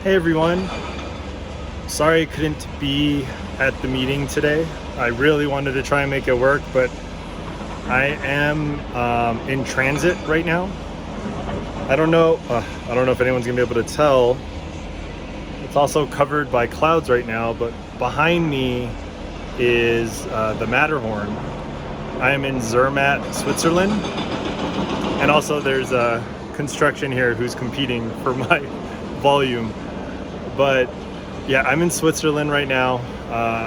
Hey everyone, sorry I couldn't be at the meeting today. I really wanted to try and make it work, but I am in transit right now. I don't know if anyone's gonna be able to tell. It's also covered by clouds right now, but behind me is the Matterhorn. I am in Zermatt, Switzerland, and also there's a construction here who's competing for my volume. But yeah, I'm in Switzerland right now,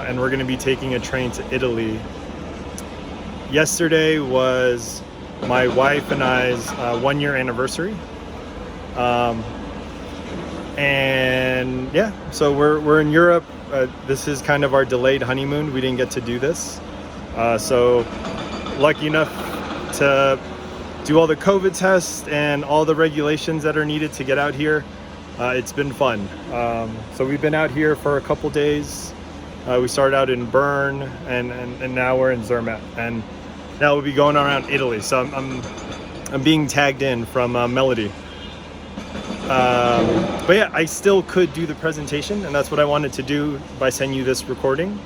and we're going to be taking a train to Italy. Yesterday was my wife and I's 1 year anniversary, and yeah, so we're in Europe. This is kind of our delayed honeymoon. We didn't get to do this, so lucky enough to do all the COVID tests and all the regulations that are needed to get out here. It's been fun. So we've been out here for a couple days. We started out in Bern, and now we're in Zermatt, and now we'll be going around Italy. So I'm being tagged in from Melody. But yeah, I still could do the presentation, and that's what I wanted to do by sending you this recording.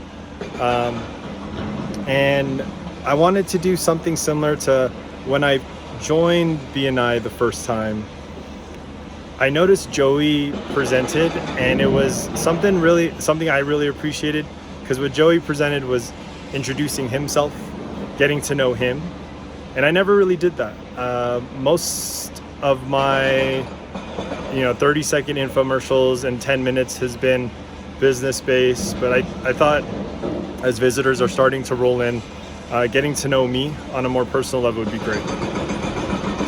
And I wanted to do something similar to when I joined BNI the first time. I noticed Joey presented, and it was something I really appreciated, because what Joey presented was introducing himself, getting to know him, and I never really did that. Most of my 30-second infomercials and 10 minutes has been business based, but I thought as visitors are starting to roll in, getting to know me on a more personal level would be great.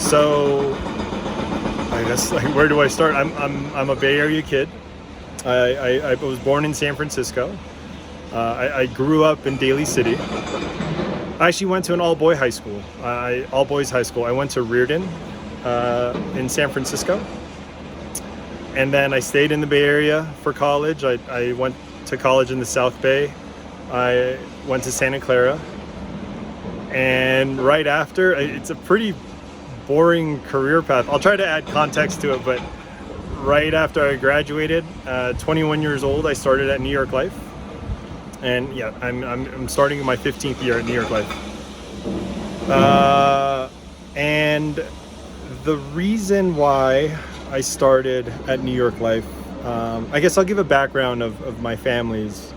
So I guess, where do I start? I'm a Bay Area kid. I was born in San Francisco. I grew up in Daly City. I actually went to an all-boys high school. I went to Reardon in San Francisco, and then I stayed in the Bay Area for college. I went to college in the South Bay. I went to Santa Clara, and right after, it's a pretty boring career path. I'll try to add context to it, but right after I graduated, 21 years old, I started at New York Life, and yeah, I'm starting my 15th year at New York Life. And the reason why I started at New York Life, I guess I'll give a background of my family's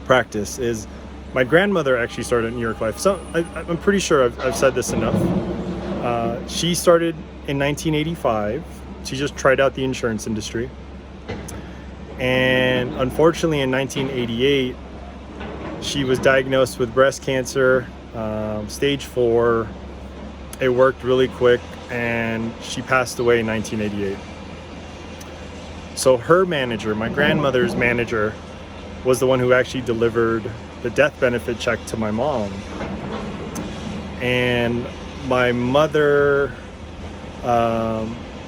practice. Is my grandmother actually started at New York Life, so I'm pretty sure I've said this enough. She started in 1985. She just tried out the insurance industry. And unfortunately in 1988, she was diagnosed with breast cancer, stage 4. It worked really quick, and she passed away in 1988. So her manager, my grandmother's manager, was the one who actually delivered the death benefit check to my mom. And my mother,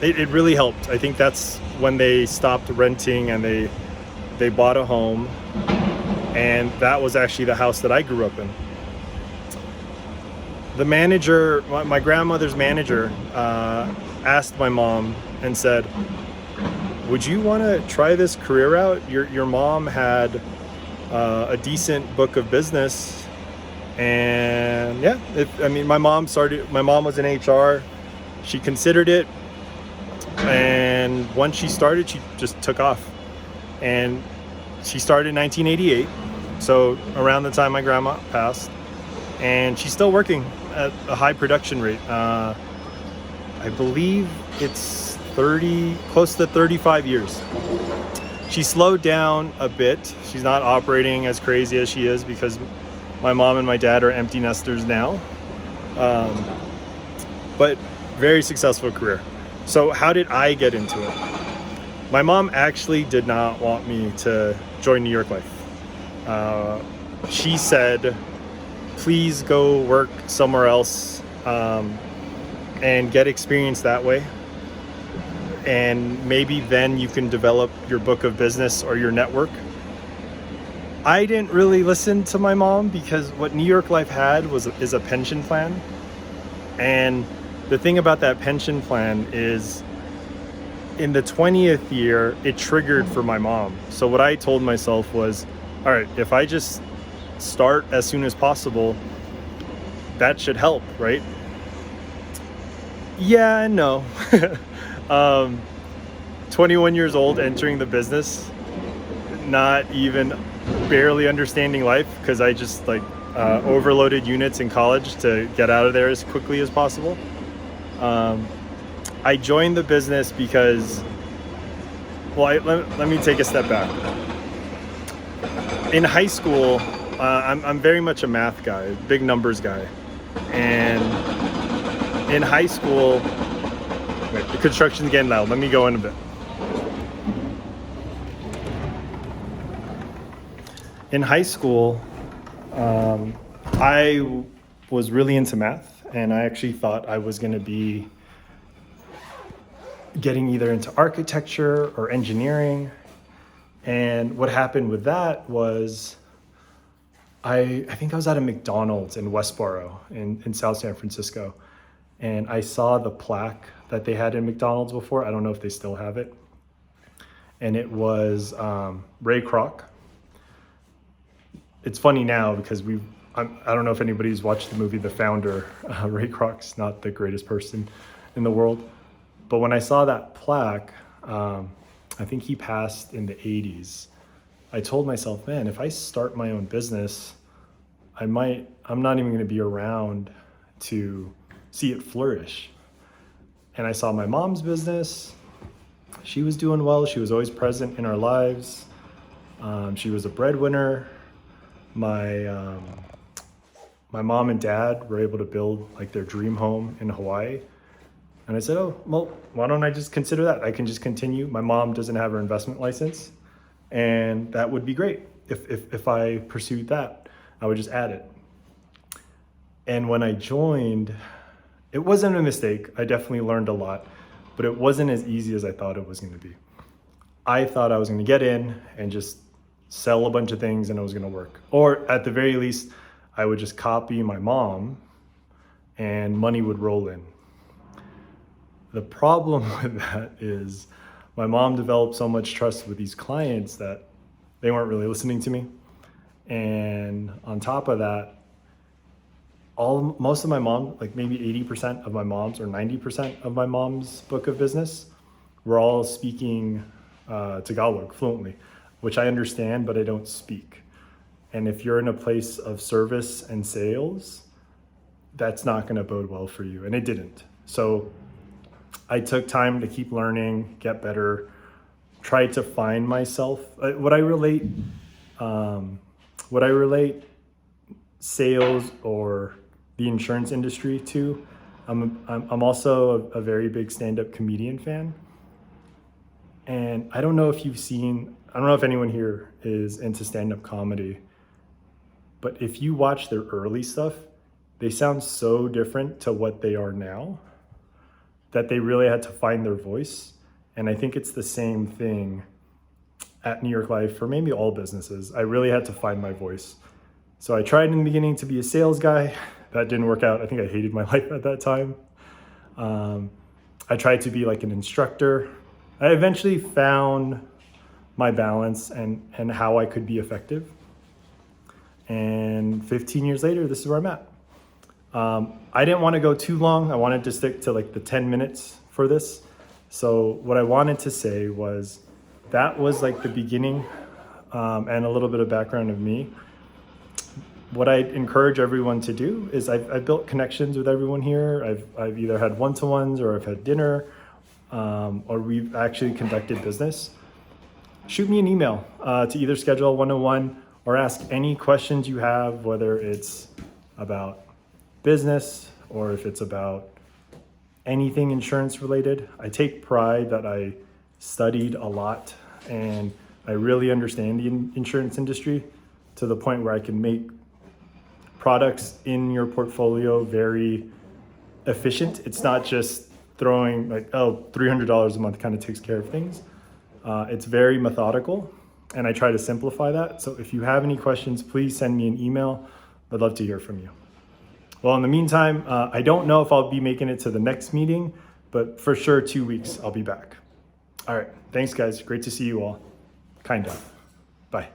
it really helped. I think that's when they stopped renting and they bought a home, and that was actually the house that I grew up in. The manager, my grandmother's manager, asked my mom and said, "Would you want to try this career out? Your mom had a decent book of business." And yeah, my mom was in HR. She considered it, and once she started, she just took off. And she started in 1988, so around the time my grandma passed, and she's still working at a high production rate. I believe it's close to 35 years. She slowed down a bit. She's not operating as crazy as she is, because my mom and my dad are empty nesters now. But very successful career. So how did I get into it? My mom actually did not want me to join New York Life. She said, please go work somewhere else and get experience that way. And maybe then you can develop your book of business or your network. I didn't really listen to my mom, because what New York Life had is a pension plan. And the thing about that pension plan is in the 20th year, it triggered for my mom. So what I told myself was, all right, if I just start as soon as possible, that should help, right? Yeah and no. 21 years old, entering the business, not even barely understanding life because I just overloaded units in college to get out of there as quickly as possible. I joined the business because, let me take a step back. In high school, I'm very much a math guy, big numbers guy. And in high school, wait, the construction's getting loud. Let me go in a bit. In high school, I was really into math, and I actually thought I was going to be getting either into architecture or engineering. And what happened with that was I think I was at a McDonald's in Westboro in South San Francisco, and I saw the plaque that they had in McDonald's before. I don't know if they still have it. And it was Ray Kroc. It's funny now because I don't know if anybody's watched the movie The Founder. Ray Kroc's not the greatest person in the world. But when I saw that plaque, I think he passed in the 80s. I told myself, man, if I start my own business, I'm not even going to be around to see it flourish. And I saw my mom's business. She was doing well. She was always present in our lives. She was a breadwinner. My mom and dad were able to build their dream home in Hawaii. And I said, oh, well, why don't I just consider that? I can just continue. My mom doesn't have her investment license, and that would be great. If I pursued that, I would just add it. And when I joined, it wasn't a mistake. I definitely learned a lot, but it wasn't as easy as I thought it was going to be. I thought I was going to get in and just sell a bunch of things and it was going to work. Or at the very least, I would just copy my mom and money would roll in. The problem with that is my mom developed so much trust with these clients that they weren't really listening to me. And on top of that, most of my mom, maybe 80% of my mom's or 90% of my mom's book of business were all speaking Tagalog fluently, which I understand, but I don't speak. And if you're in a place of service and sales, that's not going to bode well for you. And it didn't. So I took time to keep learning, get better, try to find myself. What I relate sales or the insurance industry to, I'm also a very big stand-up comedian fan. And I don't know if anyone here is into stand-up comedy, but if you watch their early stuff, they sound so different to what they are now that they really had to find their voice. And I think it's the same thing at New York Life for maybe all businesses. I really had to find my voice. So I tried in the beginning to be a sales guy. That didn't work out. I think I hated my life at that time. I tried to be an instructor. I eventually found my balance and how I could be effective. And 15 years later, this is where I'm at. I didn't want to go too long. I wanted to stick to the 10 minutes for this. So what I wanted to say was that was the beginning and a little bit of background of me. What I encourage everyone to do is I've built connections with everyone here. I've either had one-to-ones or I've had dinner or we've actually conducted business. Shoot me an email to either schedule a one-on-one or ask any questions you have, whether it's about business or if it's about anything insurance related. I take pride that I studied a lot and I really understand the insurance industry to the point where I can make products in your portfolio very efficient. It's not just throwing $300 a month kind of takes care of things. It's very methodical and I try to simplify that. So if you have any questions, please send me an email. I'd love to hear from you. Well, in the meantime, I don't know if I'll be making it to the next meeting, but for sure 2 weeks I'll be back. All right. Thanks, guys. Great to see you all. Kind of. Bye.